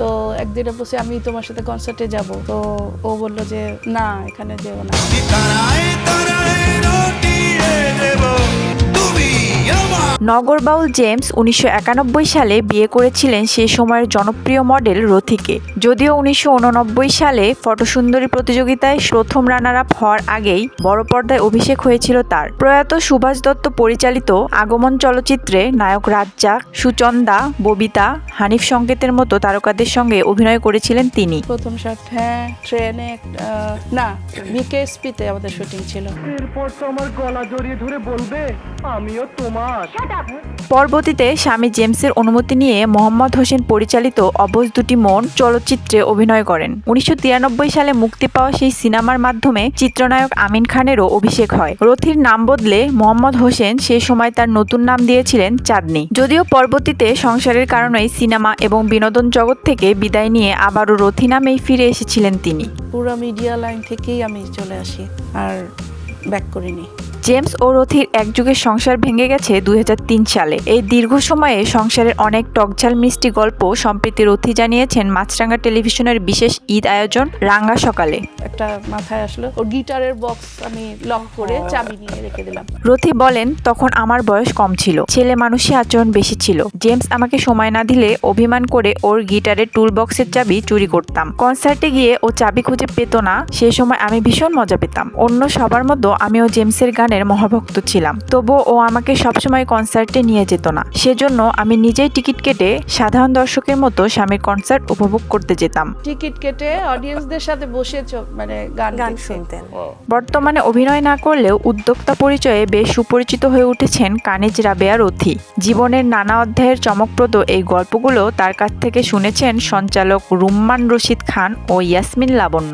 তো একদিনে বসে আমি তোমার সাথে কনসার্টে যাব, তো ও বলল যে না এখানে যেও না। নগরবাউল জেমস 1991 সালে বিয়ে করেছিলেন সে সময়ের জনপ্রিয় মডেল রথীকে। যদিও 1989 সালে ফটোসুন্দরী প্রতিযোগিতায় প্রথম রানার আপ হওয়ার আগেই বড় পর্দায় অভিষেক হয়েছিল তার। প্রয়াত সুভাষ দত্ত পরিচালিত আগমন চলচ্চিত্রে নায়ক রাজ্জাক, সুচন্দা, ববিতা, হানিফ সংকেতের মতো তারকাদের সঙ্গে অভিনয় করেছিলেন তিনি। প্রথম শট হ্যাঁ ট্রেনে না বিকেএসপিতে আমাদের শুটিং ছিল। এরপর তো আমার গলা জড়িয়ে ধরে বলবে আমিও তোমার। পরবর্তীতে স্বামী জেমসের অনুমতি নিয়ে মোহাম্মদ হোসেন পরিচালিত অবুঝ দুটি মন চলচ্চিত্রে অভিনয় করেন। 1993 সালে মুক্তি পাওয়া সেই সিনেমার মাধ্যমে চিত্রনায়ক আমিন খানেরও অভিষেক হয়। রথীর নাম বদলে মোহাম্মদ হোসেন সে সময় তার নতুন নাম দিয়েছিলেন চাঁদনী। যদিও পরবর্তীতে সংসারের কারণেই সিনেমা এবং বিনোদন জগৎ থেকে বিদায় নিয়ে আবারও রথী নামেই ফিরে এসেছিলেন তিনি। পুরো মিডিয়া লাইন থেকেই আমি চলে আসি, আর ব্যাক করিনি। জেমস ও রথীর একযুগের সংসার ভেঙে গেছে 2003 সালে। এই দীর্ঘ সময়ে সংসারের অনেক টকঝাল মিষ্টি গল্প সম্প্রতি রথী জানিয়েছেন মাছরাঙা টেলিভিশনের বিশেষ ঈদ আয়োজন রাঙা সকালে। একটা মাথায় আসলো, ওর গিটারের বক্স আমি লক করে চাবি নিয়ে রেখে দিলাম। রথী বলেন, তখন আমার বয়স কম ছিল, ছেলে মানুষই আচরণ বেশি ছিল। জেমস আমাকে সময় না দিলে অভিমান করে ওর গিটারের টুল বক্সের চাবি চুরি করতাম। কনসার্টে গিয়ে ও চাবি খুঁজে পেত না, সে সময় আমি ভীষণ মজা পেতাম। অন্য সবার মতো আমিও জেমসের গানের মহাভক্ত ছিলাম, তবুও ও আমাকে সবসময় কনসার্টে নিয়ে যেত না। সেজন্য আমি নিজেই টিকিট কেটে সাধারণ দর্শকের মতো স্বামীর কনসার্ট উপভোগ করতে যেতাম। টিকিট কেটে অডিয়েন্সদের সাথে বসে মানে গান শুনতেন। বর্তমানে অভিনয় না করলেও উদ্যোক্তা পরিচয়ে বেশ সুপরিচিত হয়ে উঠেছেন কানিজ রাবেয়া রথী। জীবনের নানা অধ্যায়ের চমকপ্রদ এই গল্পগুলো তার কাছ থেকে শুনেছেন সঞ্চালক রুম্মান রশিদ খান ও ইয়াসমিন লাবণ্য।